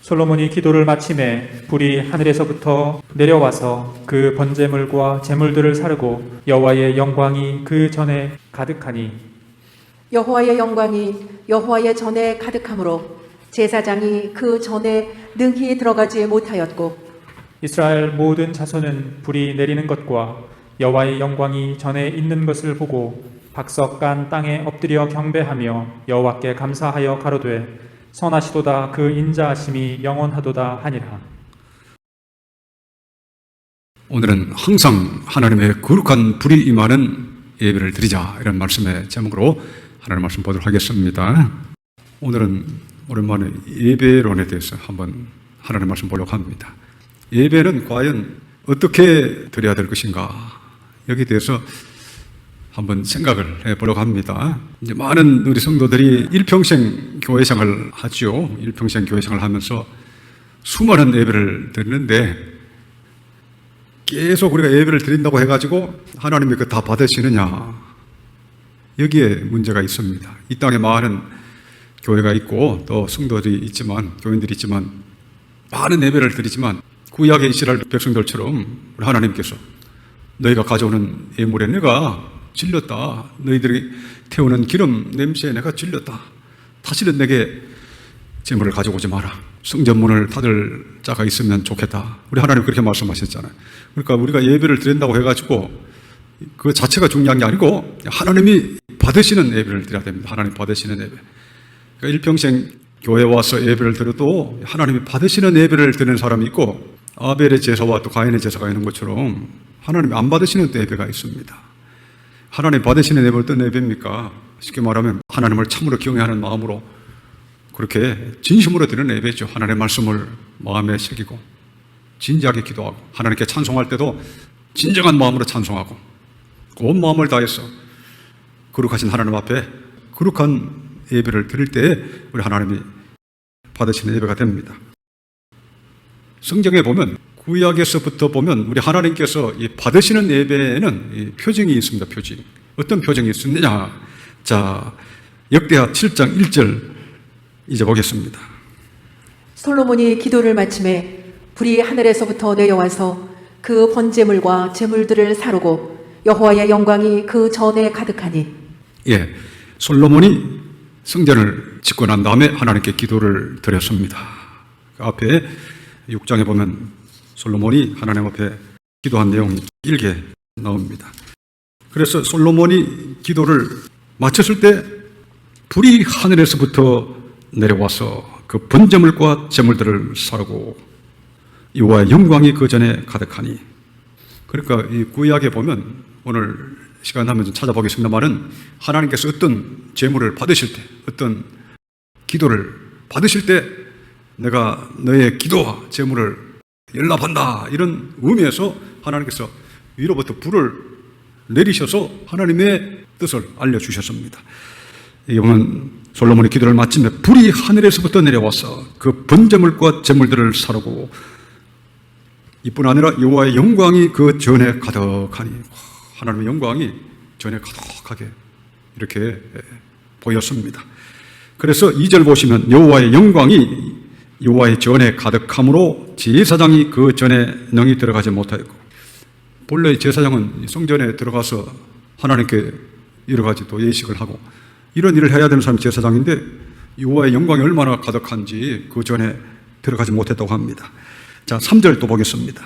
솔로몬이 기도를 마침에 불이 하늘에서부터 내려와서 그 번제물과 제물들을 사르고 여호와의 영광이 그 전에 가득하니 여호와의 영광이 여호와의 전에 가득하므로 제사장이 그 전에 능히 들어가지 못하였고 이스라엘 모든 자손은 불이 내리는 것과 여호와의 영광이 전에 있는 것을 보고 박석간 땅에 엎드려 경배하며 여호와께 감사하여 가로되 선하시도다 그 인자하심이 영원하도다 하니라. 오늘은 항상 하나님의 거룩한 불이 임하는 예배를 드리자, 이런 말씀의 제목으로 하나님 말씀 보도록 하겠습니다. 오늘은 오랜만에 예배론에 대해서 한번 하나님 말씀 보려고 합니다. 예배는 과연 어떻게 드려야 될 것인가, 여기에 대해서 한번 생각을 해보려고 합니다. 이제 많은 우리 성도들이 일평생 교회 생활을 하죠. 일평생 교회 생활을 하면서 수많은 예배를 드리는데 계속 우리가 예배를 드린다고 해가지고 하나님이 그 다 받으시느냐, 여기에 문제가 있습니다. 이 땅에 많은 교회가 있고 또 성도들이 있지만, 교인들이 있지만, 많은 예배를 드리지만 구약의 이스라엘 백성들처럼 우리 하나님께서 너희가 가져오는 예물에 내가 질렸다, 너희들이 태우는 기름 냄새에 내가 질렸다, 다시는 내게 제물을 가져오지 마라, 성전문을 닫을 자가 있으면 좋겠다, 우리 하나님 그렇게 말씀하셨잖아요. 그러니까 우리가 예배를 드린다고 해가지고 그 자체가 중요한 게 아니고 하나님이 받으시는 예배를 드려야 됩니다. 하나님 받으시는 예배. 그러니까 일평생 교회 와서 예배를 드려도 하나님이 받으시는 예배를 드리는 사람이 있고, 아벨의 제사와 또 가인의 제사가 있는 것처럼 하나님이 안 받으시는 예배가 있습니다. 하나님 받으시는 예배는 어떤 예배입니까? 쉽게 말하면 하나님을 참으로 경외하는 마음으로 그렇게 진심으로 드리는 예배죠. 하나님의 말씀을 마음에 새기고 진지하게 기도하고 하나님께 찬송할 때도 진정한 마음으로 찬송하고 온 마음을 다해서 거룩하신 하나님 앞에 거룩한 예배를 드릴 때 우리 하나님이 받으시는 예배가 됩니다. 성경에 보면, 구약에서부터 보면 우리 하나님께서 이 받으시는 예배에는 이 표징이 있습니다. 표징. 어떤 표징이 있느냐? 자, 역대하 7장 1절 이제 보겠습니다. 솔로몬이 기도를 마침에 불이 하늘에서부터 내려와서 그 번제물과 제물들을 사르고 여호와의 영광이 그 전에 가득하니. 예, 솔로몬이 성전을 짓고 난 다음에 하나님께 기도를 드렸습니다. 그 앞에 6장에 보면 솔로몬이 하나님 앞에 기도한 내용이 길게 나옵니다. 그래서 솔로몬이 기도를 마쳤을 때 불이 하늘에서부터 내려와서 그 번제물과 제물들을 사르고 여호와의 영광이 그 전에 가득하니. 그러니까 이 구약에 보면, 오늘 시간 나면 좀 찾아보겠습니다만은, 하나님께서 어떤 제물을 받으실 때, 어떤 기도를 받으실 때 내가 너의 기도와 제물을 연락한다, 이런 의미에서 하나님께서 위로부터 불을 내리셔서 하나님의 뜻을 알려주셨습니다. 여기 보면 솔로몬의 기도를 마침에 불이 하늘에서부터 내려와서 그 번제물과 제물들을 사르고 이뿐 아니라 여호와의 영광이 그 전에 가득하니. 하나님의 영광이 전에 가득하게 이렇게 보였습니다. 그래서 2절 보시면 여호와의 영광이 여호와의 전에 가득함으로 제사장이 그 전에 능히 들어가지 못하였고, 본래 제사장은 성전에 들어가서 하나님께 여러 가지 또 예식을 하고 이런 일을 해야 되는 사람이 제사장인데 여호와의 영광이 얼마나 가득한지 그 전에 들어가지 못했다고 합니다. 자, 3절 또 보겠습니다.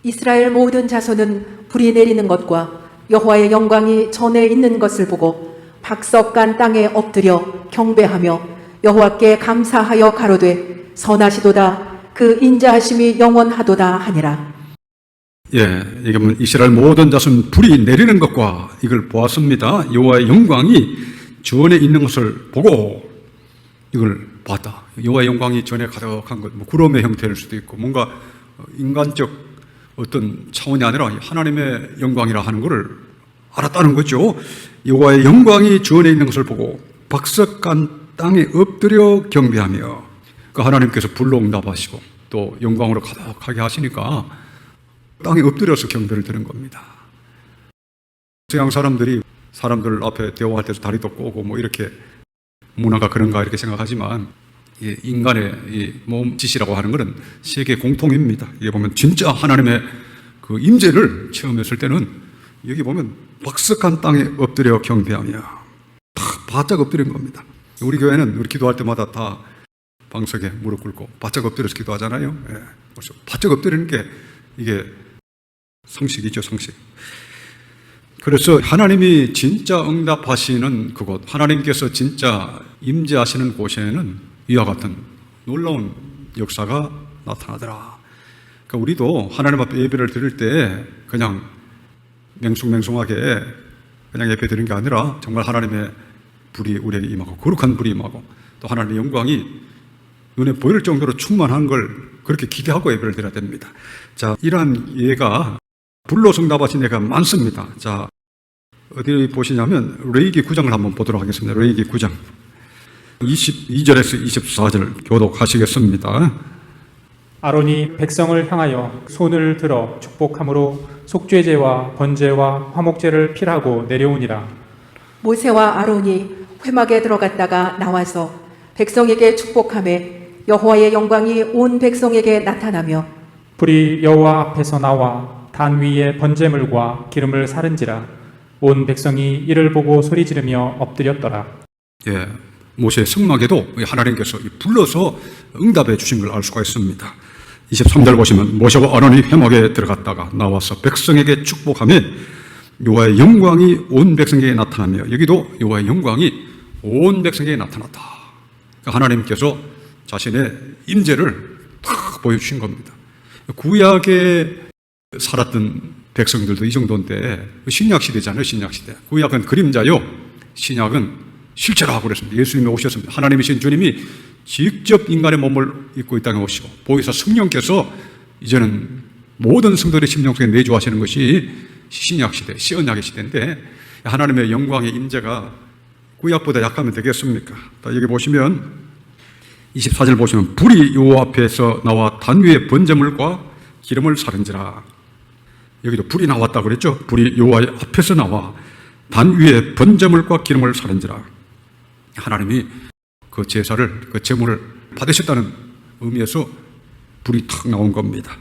이스라엘 모든 자손은 불이 내리는 것과 여호와의 영광이 전에 있는 것을 보고 박석간 땅에 엎드려 경배하며 여호와께 감사하여 가로되 선하시도다 그 인자하심이 영원하도다 하니라. 이게 뭐 이스라엘 모든 자손 불이 내리는 것과 이걸 보았습니다. 여호와의 영광이 전에 있는 것을 보고 이걸 봤다. 여호와의 영광이 전에 가득한 것, 뭐 구름의 형태일 수도 있고 뭔가 인간적 어떤 차원이 아니라 하나님의 영광이라 하는 것을 알았다는 거죠. 여호와의 영광이 전에 있는 것을 보고 박석간 땅에 엎드려 경배하며 그 하나님께서 불로 응답하시고 또 영광으로 가득하게 하시니까 땅에 엎드려서 경배를 드는 겁니다. 서양 사람들이 사람들 앞에 대화할 때도 다리도 꼬고 뭐 이렇게 문화가 그런가 이렇게 생각하지만 인간의 이 몸짓이라고 하는 것은 세계 공통입니다. 이게 보면 진짜 하나님의 그 임재를 체험했을 때는 여기 보면 박석한 땅에 엎드려 경배하며 다 바짝 엎드린 겁니다. 우리 교회는 우리 기도할 때마다 다 방석에 무릎 꿇고 바짝 엎드려서 기도하잖아요. 그래서 바짝 엎드리는 게 이게 성식이죠, 성식. 그래서 하나님이 진짜 응답하시는 그곳, 하나님께서 진짜 임재하시는 곳에는 이와 같은 놀라운 역사가 나타나더라. 그러니까 우리도 하나님 앞에 예배를 드릴 때 그냥 맹숭맹숭하게 그냥 예배 드리는 게 아니라 정말 하나님의 불이 우리에게 임하고 거룩한 불이 임하고 또 하나님의 영광이 눈에 보일 정도로 충만한 걸 그렇게 기대하고 예배를 드려야 됩니다. 자, 이러한 예가 불로 응답하신 예가 많습니다. 자, 어디 보시냐면 레위기 9장을 한번 보도록 하겠습니다. 레위기 9장 22절에서 24절 교독하시겠습니다. 아론이 백성을 향하여 손을 들어 축복함으로 속죄제와 번제와 화목제를 필하고 내려오니라. 모세와 아론이 회막에 들어갔다가 나와서 백성에게 축복하매 여호와의 영광이 온 백성에게 나타나며 불이 여호와 앞에서 나와 단 위에 번제물과 기름을 사른지라. 온 백성이 이를 보고 소리 지르며 엎드렸더라. 모세의 성막에도 하나님께서 불러서 응답해 주신 걸 알 수가 있습니다. 23절 보시면 모세와 아론이 회막에 들어갔다가 나와서 백성에게 축복하며 여호와의 영광이 온 백성에게 나타나며, 여기도 여호와의 영광이 온 백성에게 나타났다. 그러니까 하나님께서 자신의 임재를 딱 보여주신 겁니다. 구약에 살았던 백성들도 이 정도인데, 신약 시대잖아요. 신약 시대. 구약은 그림자요, 신약은 실체라고 그랬습니다. 예수님이 오셨습니다. 하나님이신 주님이 직접 인간의 몸을 입고 이 땅에 오시고 보혜사 성령께서 이제는 모든 성도들의 심령 속에 내주하시는 것이 신약 시대, 시언약의 시대인데, 하나님의 영광의 임재가 구약보다 약하면 되겠습니까? 여기 보시면 24절 보시면 불이 여호와 앞에서 나와 단 위에 번제물과 기름을 사른지라. 여기도 불이 나왔다고 그랬죠. 불이 여호와의 앞에서 나와 단 위에 번제물과 기름을 사른지라. 하나님이 그 제사를, 그 제물을 받으셨다는 의미에서 불이 탁 나온 겁니다.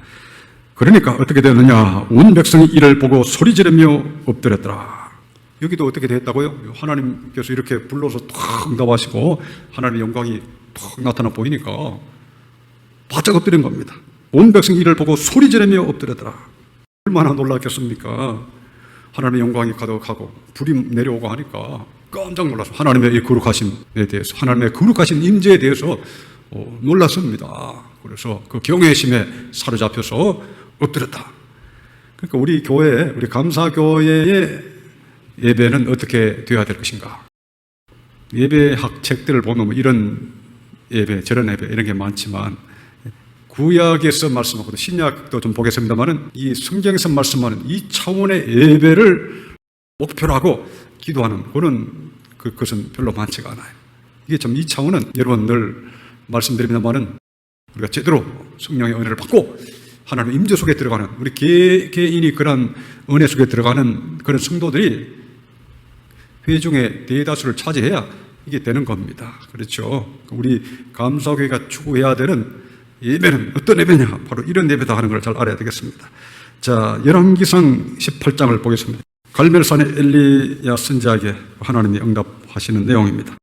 그러니까 어떻게 되느냐, 온 백성이 이를 보고 소리 지르며 엎드렸더라. 여기도 어떻게 됐다고요? 하나님께서 이렇게 불러서 탁 응답하시고 하나님의 영광이 탁 나타나 보이니까 바짝 엎드린 겁니다. 온 백성이 이를 보고 소리 지르며 엎드렸더라. 얼마나 놀랐겠습니까? 하나님의 영광이 가득하고 불이 내려오고 하니까 깜짝 놀라서 하나님의 이 거룩하심에 대해서, 하나님의 거룩하신 임재에 대해서 놀랐습니다. 그래서 그 경외심에 사로잡혀서 엎드렸다. 그러니까 우리 교회, 우리 감사교회의 예배는 어떻게 되어야 될 것인가? 예배학 책들을 보면 뭐 이런 예배, 저런 예배 이런 게 많지만, 구약에서 말씀하고도 신약도 좀 보겠습니다만은 이 성경에서 말씀하는 이 차원의 예배를 목표로 하고 기도하는 그것은 별로 많지가 않아요. 이게 좀 이 차원은 여러분 늘 말씀드립니다만은 우리가 제대로 성령의 은혜를 받고 하나님의 임재 속에 들어가는, 우리 개인이 그런 은혜 속에 들어가는 그런 성도들이 회중의 대다수를 차지해야 이게 되는 겁니다. 그렇죠? 우리 감사교회가 추구해야 되는 예배는 어떤 예배냐? 바로 이런 예배다 하는 걸 잘 알아야 되겠습니다. 자, 열왕기상 18장을 보겠습니다. 갈멜산의 엘리야 선지자에게 하나님이 응답하시는 내용입니다.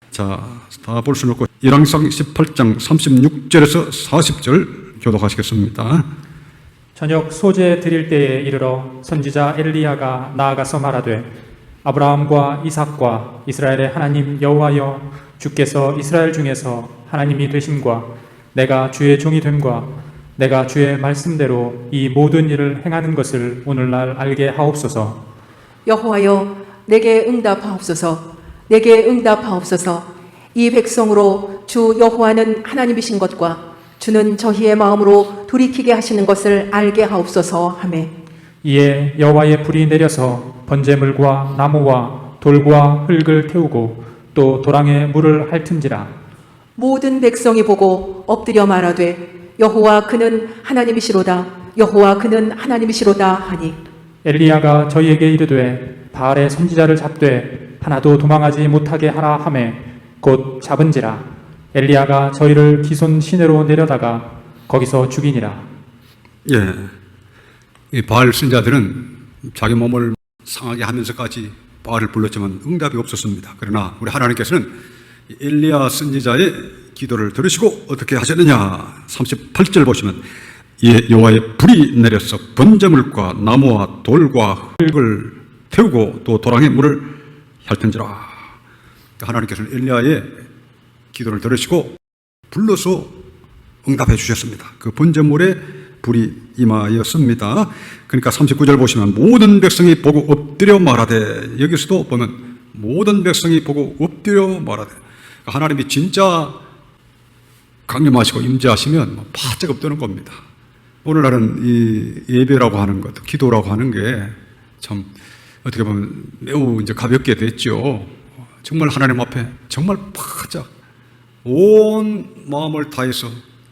자, 다 볼 수는 없고 열왕기상 18장 36절에서 40절 교독하시겠습니다. 저녁 소제 드릴 때에 이르러 선지자 엘리야가 나아가서 말하되, 아브라함과 이삭과 이스라엘의 하나님 여호와여, 주께서 이스라엘 중에서 하나님이 되심과 내가 주의 종이 됨과 내가 주의 말씀대로 이 모든 일을 행하는 것을 오늘날 알게 하옵소서. 여호와여, 내게 응답하옵소서. 내게 응답하옵소서. 이 백성으로 주 여호와는 하나님이신 것과 주는 저희의 마음으로 돌이키게 하시는 것을 알게 하옵소서 하매. 이에 여호와의 불이 내려서 번제물과 나무와 돌과 흙을 태우고 또 도랑에 물을 핥은지라. 모든 백성이 보고 엎드려 말하되 여호와 그는 하나님이시로다. 여호와 그는 하나님이시로다 하니. 엘리야가 저희에게 이르되 바알의 선지자를 잡되 하나도 도망하지 못하게 하라 하매 곧 잡은지라. 엘리야가 저희를 기손 시내로 내려다가 거기서 죽이니라. 예, 이 바알 선자들은 자기 몸을 상하게 하면서까지 바알을 불렀지만 응답이 없었습니다. 그러나 우리 하나님께서는 엘리야 선지자의 기도를 들으시고 어떻게 하셨느냐. 38절 보시면 이에 여호와의 불이 내려서 번제물과 나무와 돌과 흙을 태우고 또 도랑에 물을 핥은지라. 하나님께서는 엘리야의 기도를 들으시고 불러서 응답해 주셨습니다. 그 번제물에 불이 임하였습니다. 그러니까 39절 보시면 모든 백성이 보고 엎드려 말하되, 여기서도 보면 모든 백성이 보고 엎드려 말하되, 하나님이 진짜 강림하시고 임재하시면 바짝 엎드는 겁니다. 오늘날은 이 예배라고 하는 것, 기도라고 하는 게 참 어떻게 보면 매우 이제 가볍게 됐죠. 정말 하나님 앞에 정말 바짝 온 마음을 다해서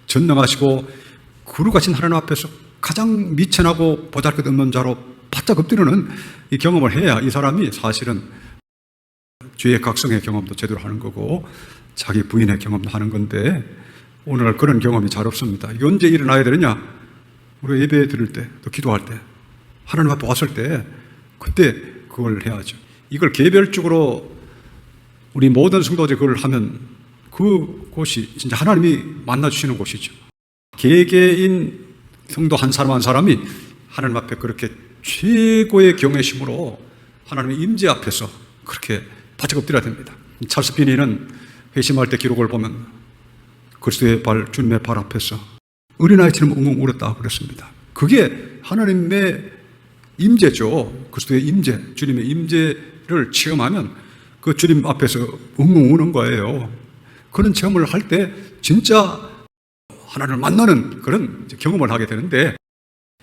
전능하시고 거룩하신 하나님 앞에서 가장 미천하고 보잘것없는 자로 바짝 엎드리는 이 경험을 해야 이 사람이 사실은 죄의 각성의 경험도 제대로 하는 거고 자기 부인의 경험도 하는 건데, 오늘날 그런 경험이 잘 없습니다. 이게 언제 일어나야 되느냐? 우리가 예배 드릴 때, 또 기도할 때, 하나님 앞에 왔을 때 그때 그걸 해야죠. 이걸 개별적으로 우리 모든 성도들이 그걸 하면 그곳이 진짜 하나님이 만나주시는 곳이죠. 개개인 성도 한 사람 한 사람이 하나님 앞에 그렇게 최고의 경외심으로 하나님의 임재 앞에서 그렇게 바짝 엎드려야 됩니다. 찰스 피니는 회심할 때 기록을 보면 그리스도의 발, 주님의 발 앞에서 어린아이처럼 웅웅 울었다 그랬습니다. 그게 하나님의 임재죠. 그리스도의 임재, 주님의 임재를 체험하면 그 주님 앞에서 웅웅 우는 거예요. 그런 체험을 할 때 진짜 하나님을 만나는 그런 경험을 하게 되는데,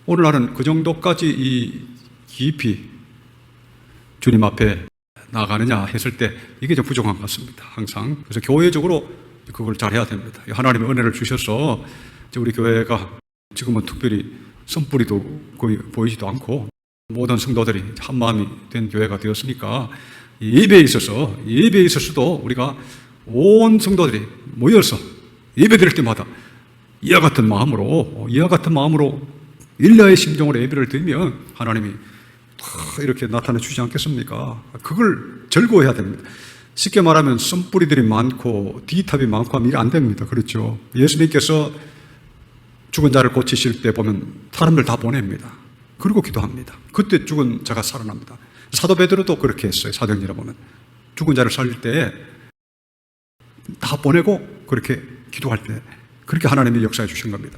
오늘날은 그 정도까지 이 깊이 주님 앞에 나가느냐 했을 때 이게 좀 부족한 것 같습니다. 항상. 그래서 교회적으로 그걸 잘 해야 됩니다. 하나님의 은혜를 주셔서 우리 교회가 지금은 특별히 선뿌리도 거의 보이지도 않고 모든 성도들이 한 마음이 된 교회가 되었으니까 예배에 있어서도 우리가 온 성도들이 모여서 예배 드릴 때마다 이와 같은 마음으로 일야의 심정으로 예배를 드리면 하나님이 이렇게 나타내 주지 않겠습니까? 그걸 즐거워해야 됩니다. 쉽게 말하면 썸뿌리들이 많고 디탑이 많고 하면 이게 안 됩니다. 그렇죠? 예수님께서 죽은 자를 고치실 때 보면 사람들 다 보냅니다. 그리고 기도합니다. 그때 죽은 자가 살아납니다. 사도 베드로도 그렇게 했어요. 사도행전에 보면 죽은 자를 살릴 때 다 보내고 그렇게 기도할 때 그렇게 하나님이 역사해 주신 겁니다.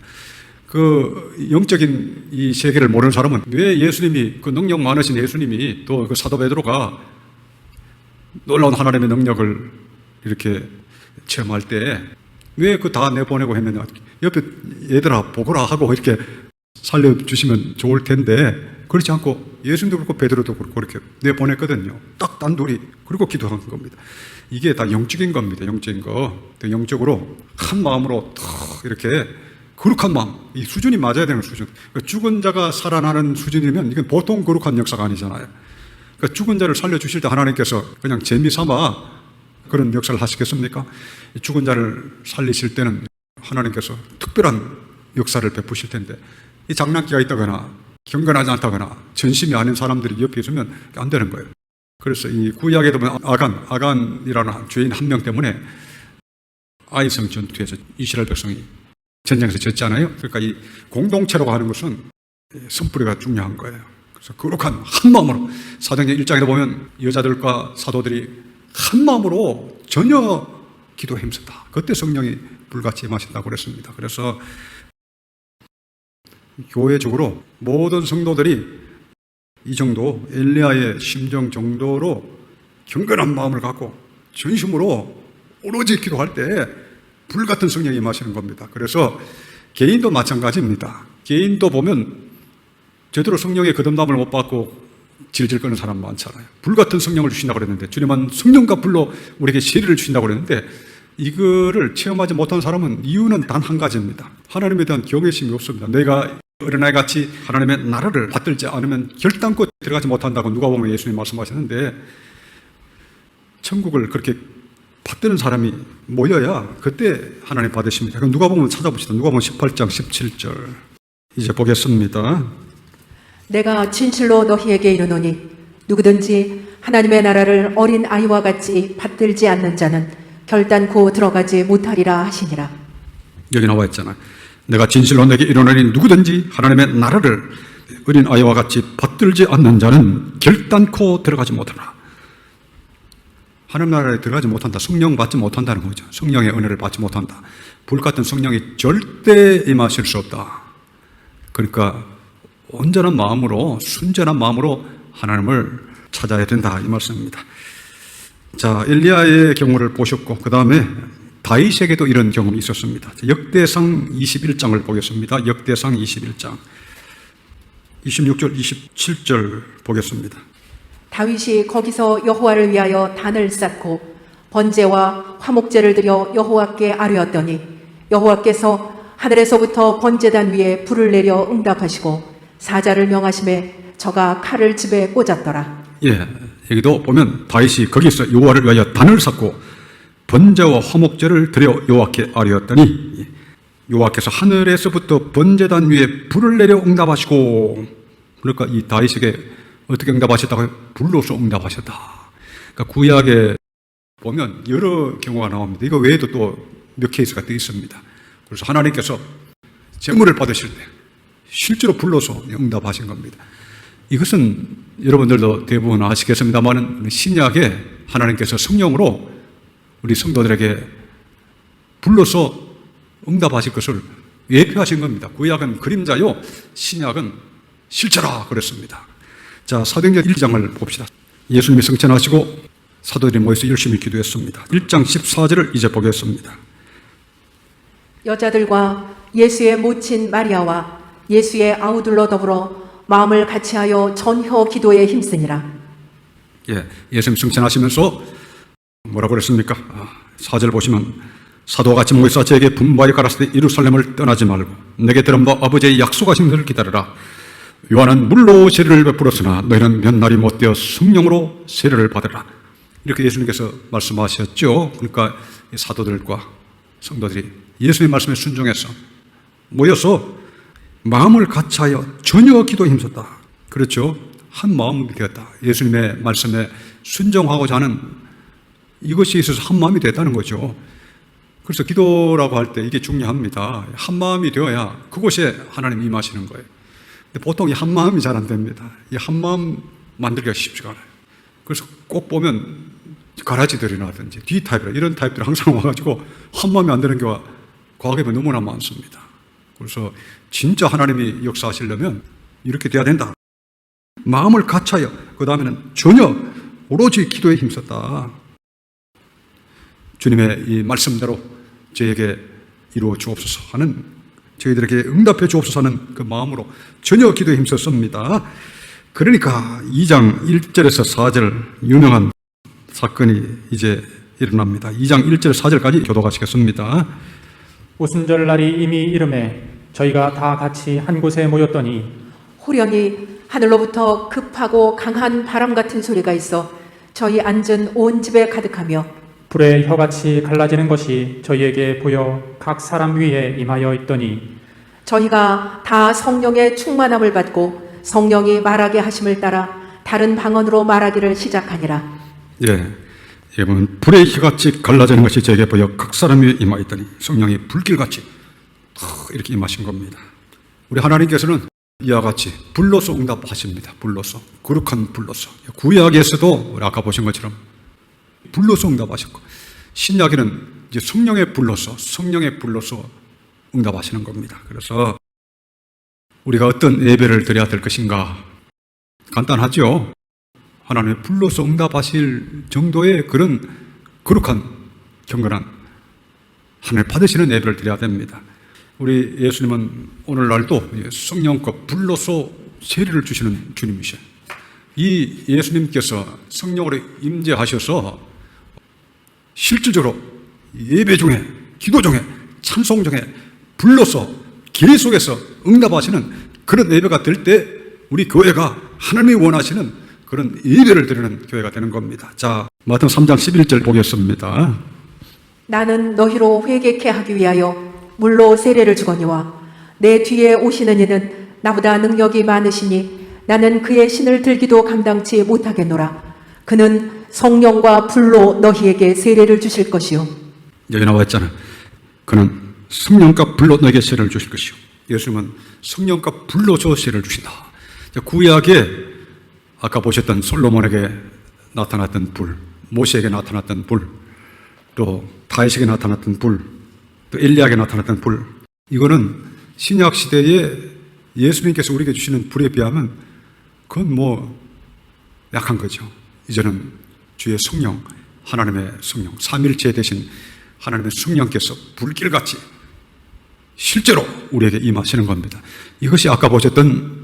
그 영적인 이 세계를 모르는 사람은 왜 예수님이, 그 능력 많으신 예수님이, 또 그 사도 베드로가 놀라운 하나님의 능력을 이렇게 체험할 때 왜 그 다 내보내고 했느냐? 옆에 얘들아 보거라 하고 이렇게 살려주시면 좋을 텐데 그렇지 않고 예수님도 그렇고 베드로도 그렇고 이렇게 내보냈거든요. 딱 단둘이. 그리고 기도한 겁니다. 이게 다 영적인 겁니다. 영적인 거. 영적으로 한 마음으로 탁 이렇게 거룩한 마음, 이 수준이 맞아야 되는 수준. 그러니까 죽은 자가 살아나는 수준이면 이건 보통 거룩한 역사가 아니잖아요. 그러니까 죽은 자를 살려주실 때 하나님께서 그냥 재미삼아 그런 역사를 하시겠습니까? 죽은 자를 살리실 때는 하나님께서 특별한 역사를 베푸실 텐데, 이 장난기가 있다거나 경건하지 않다거나 전심이 아닌 사람들이 옆에 있으면 안 되는 거예요. 그래서 이 구약에 보면 아간이라는 죄인 한 명 때문에 아이성 전투에서 이스라엘 백성이 전쟁에서 졌잖아요. 그러니까 이 공동체라고 하는 것은 선뿌리가 중요한 거예요. 그래서 거룩한 한 마음으로, 사도행전 1장에 보면 여자들과 사도들이 한 마음으로 전혀 기도에 힘썼다. 그때 성령이 불같이 임하신다고 그랬습니다. 그래서 교회적으로 모든 성도들이 이 정도 엘리야의 심정 정도로 경건한 마음을 갖고 전심으로 오로지 기도할 때 불같은 성령이 임하시는 겁니다. 그래서 개인도 마찬가지입니다. 개인도 보면 제대로 성령의 거듭남을 못 받고 질질 끄는 사람 많잖아요. 불같은 성령을 주신다고 그랬는데, 주님은 성령과 불로 우리에게 세례를 주신다고 그랬는데, 이거를 체험하지 못한 사람은 이유는 단 한 가지입니다. 하나님에 대한 경외심이 없습니다. 내가 어린아이 같이 하나님의 나라를 받들지 않으면 결단코 들어가지 못한다고 누가 보면 예수님 말씀하셨는데, 천국을 그렇게 받드는 사람이 모여야 그때 하나님 받으십니다. 그럼 누가 보면 찾아봅시다. 누가 보면 18장 17절 이제 보겠습니다. 내가 진실로 너희에게 이르노니 누구든지 하나님의 나라를 어린 아이와 같이 받들지 않는 자는 결단코 들어가지 못하리라 하시니라. 여기 나와 있잖아요. 내가 진실로 너에게 이르노니 누구든지 하나님의 나라를 어린 아이와 같이 받들지 않는 자는 결단코 들어가지 못하라. 하나님 나라에 들어가지 못한다. 성령 받지 못한다는 거죠. 성령의 은혜를 받지 못한다. 불같은 성령이 절대 임하실 수 없다. 그러니까 온전한 마음으로, 순전한 마음으로 하나님을 찾아야 된다, 이 말씀입니다. 자, 엘리야의 경우를 보셨고, 그 다음에 다윗에게도 이런 경험이 있었습니다. 역대상 21장을 보겠습니다. 역대상 21장 26절 27절 보겠습니다. 다윗이 거기서 여호와를 위하여 단을 쌓고 번제와 화목제를 드려 여호와께 아뢰었더니 여호와께서 하늘에서부터 번제단 위에 불을 내려 응답하시고 사자를 명하심에 저가 칼을 집에 꽂았더라. 예, 여기도 보면 다윗이 거기서 여호와를 위하여 단을 쌓고 번제와 화목제를 드려 여호와께 아뢰었더니 여호와께서 하늘에서부터 번제단 위에 불을 내려 응답하시고, 그러니까 이 다윗에게 어떻게 응답하셨다고요? 불로서 응답하셨다. 그러니까 구약에 보면 여러 경우가 나옵니다. 이거 외에도 또 몇 케이스가 또 있습니다. 그래서 하나님께서 제물을 받으실 때 실제로 불로서 응답하신 겁니다. 이것은 여러분들도 대부분 아시겠습니다만 신약에 하나님께서 성령으로 우리 성도들에게 불로서 응답하실 것을 예표하신 겁니다. 구약은 그림자요, 신약은 실체라 그랬습니다. 자, 사도행전 1장을 봅시다. 예수님이 승천하시고 사도들이 모여서 열심히 기도했습니다. 1장 14절을 이제 보겠습니다. 여자들과 예수의 모친 마리아와 예수의 아우들로 더불어 마음을 같이하여 전혀 기도에 힘쓰니라. 예, 예수님 승천하시면서 뭐라고 그랬습니까? 4절 보시면 사도와 같이 모여서 저에게 분부하여 가라사대 예루살렘을 떠나지 말고 내게 들은 바 아버지의 약속하신 것을 기다려라. 요한은 물로 세례를 베풀었으나 너희는 몇 날이 못되어 성령으로 세례를 받으라. 이렇게 예수님께서 말씀하셨죠. 그러니까 사도들과 성도들이 예수님의 말씀에 순종해서 모여서 마음을 같이하여 전혀 기도에 힘썼다. 그렇죠. 한 마음이 되었다. 예수님의 말씀에 순종하고자 하는 이것이 있어서 한 마음이 됐다는 거죠. 그래서 기도라고 할 때 이게 중요합니다. 한 마음이 되어야 그곳에 하나님 임하시는 거예요. 근데 보통 이 한 마음이 잘 안 됩니다. 이 한 마음 만들기가 쉽지가 않아요. 그래서 꼭 보면 가라지들이라든지 D타입이라 이런 타입들이 항상 와가지고 한 마음이 안 되는 경우가 과거에 너무나 많습니다. 그래서 진짜 하나님이 역사하시려면 이렇게 돼야 된다. 마음을 같이하여 그 다음에는 전혀 오로지 기도에 힘썼다. 주님의 이 말씀대로 저에게 이루어 주옵소서 하는, 저희들에게 응답해 주옵소서 하는 그 마음으로 전혀 기도에 힘썼습니다. 그러니까 2장 1절에서 4절 유명한 사건이 이제 일어납니다. 2장 1절 4절까지 교도하시겠습니다. 오순절 날이 이미 이름에 저희가 다 같이 한 곳에 모였더니 호련히 하늘로부터 급하고 강한 바람 같은 소리가 있어 저희 앉은 온 집에 가득하며 불의 혀같이 갈라지는 것이 저희에게 보여 각 사람 위에 임하여 있더니 저희가 다 성령의 충만함을 받고 성령이 말하게 하심을 따라 다른 방언으로 말하기를 시작하니라. 예, 여러분 불의 혀같이 갈라지는 것이 저에게 보여 각 사람 위에 임하였더니 성령이 불길같이 이렇게 임하신 겁니다. 우리 하나님께서는 이와 같이 불로서 응답하십니다. 불로서, 거룩한 불로서. 구약에서도 우리 아까 보신 것처럼 불로서 응답하셨고, 신약에는 이제 성령의 불로서 응답하시는 겁니다. 그래서 우리가 어떤 예배를 드려야 될 것인가? 간단하죠. 하나님의 불로서 응답하실 정도의 그런 거룩한 경건한 하나님 받으시는 예배를 드려야 됩니다. 우리 예수님은 오늘날도 성령과 불로서 세례를 주시는 주님이셔요. 이 예수님께서 성령으로 임재하셔서 실질적으로 예배 중에, 기도 중에, 찬송 중에 불로서 계속해서 응답하시는 그런 예배가 될 때 우리 교회가 하나님이 원하시는 그런 예배를 드리는 교회가 되는 겁니다. 자, 마태복음 3장 11절 보겠습니다. 나는 너희로 회개케 하기 위하여 물로 세례를 주거니와 내 뒤에 오시는 이는 나보다 능력이 많으시니 나는 그의 신을 들기도 감당치 못하겠노라. 그는 성령과 불로 너희에게 세례를 주실 것이요. 여기 나와 있잖아요. 그는 성령과 불로 너에게 세례를 주실 것이요. 예수님은 성령과 불로 저 세례를 주신다. 구약에 아까 보셨던 솔로몬에게 나타났던 불, 모세에게 나타났던 불, 또 다윗에게 나타났던 불, 또 엘리야에게 나타났던 불, 이거는 신약 시대에 예수님께서 우리에게 주시는 불에 비하면 그건 뭐 약한 거죠. 이제는 주의 성령, 하나님의 성령, 삼일체 되신 하나님의 성령께서 불길같이 실제로 우리에게 임하시는 겁니다. 이것이 아까 보셨던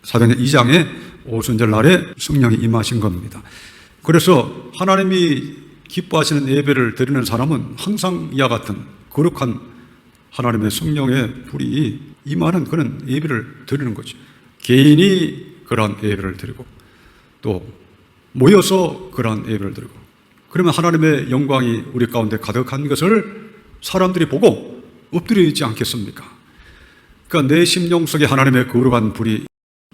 사도행전 2장의 오순절 날에 성령이 임하신 겁니다. 그래서 하나님이 기뻐하시는 예배를 드리는 사람은 항상 이와 같은 거룩한 하나님의 성령의 불이 임하는 그런 예배를 드리는 거죠. 개인이 그러한 예배를 드리고 또 모여서 그러한 예배를 드리고, 그러면 하나님의 영광이 우리 가운데 가득한 것을 사람들이 보고 엎드려 있지 않겠습니까? 그러니까 내 심령 속에 하나님의 거룩한 불이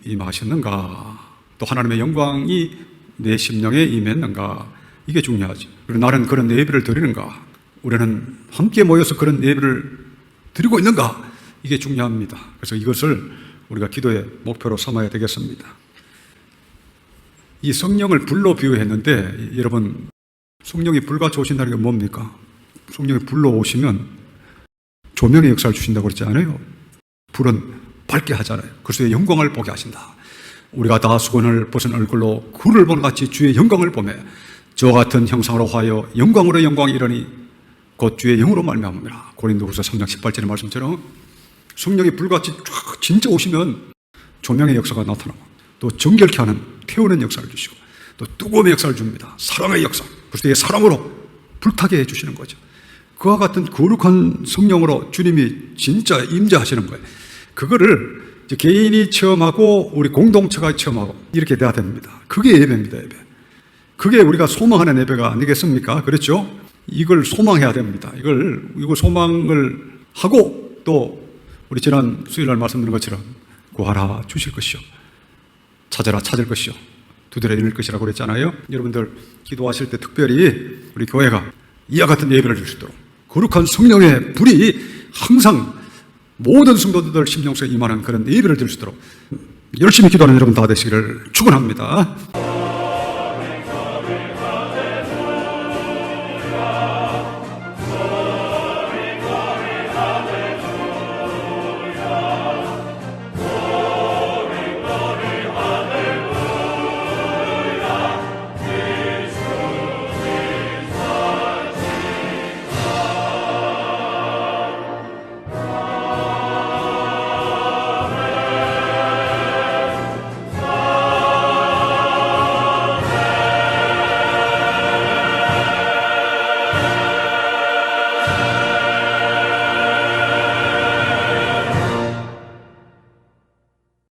임하셨는가, 또 하나님의 영광이 내 심령에 임했는가, 이게 중요하지. 그리고 나는 그런 예배를 드리는가, 우리는 함께 모여서 그런 예배를 드리고 있는가, 이게 중요합니다. 그래서 이것을 우리가 기도의 목표로 삼아야 되겠습니다. 이 성령을 불로 비유했는데, 여러분, 성령이 불같이 오신다는 게 뭡니까? 성령이 불로 오시면 조명의 역사를 주신다고 그랬지 않아요? 불은 밝게 하잖아요. 그래서 영광을 보게 하신다. 우리가 다 수건을 벗은 얼굴로 굴을 보는 같이 주의 영광을 보며 저 같은 형상으로 하여 영광으로 영광이 이르니 곧 주의 영으로 말미암으리라. 고린도후서 3장 18절의 말씀처럼 성령이 불같이 쫙 진짜 오시면 조명의 역사가 나타나고, 또 정결케 하는 태우는 역사를 주시고, 또 뜨거움의 역사를 줍니다. 사랑의 역사. 그래서 이 사랑으로 불타게 해주시는 거죠. 그와 같은 거룩한 성령으로 주님이 진짜 임재하시는 거예요. 그거를 이제 개인이 체험하고 우리 공동체가 체험하고 이렇게 돼야 됩니다. 그게 예배입니다. 예배. 그게 우리가 소망하는 예배가 아니겠습니까? 그렇죠? 이걸 소망해야 됩니다. 이걸 소망을 하고, 또 우리 지난 수요일날 말씀드린 것처럼 구하라 주실 것이요, 찾아라 찾을 것이요, 두드려 열릴 것이라고 그랬잖아요. 여러분들 기도하실 때 특별히 우리 교회가 이와 같은 예배를 줄 수 있도록 거룩한 성령의 불이 항상 모든 성도들 심령 속에 임하는 그런 예배를 드릴 수 있도록 열심히 기도하는 여러분 다 되시기를 축원합니다.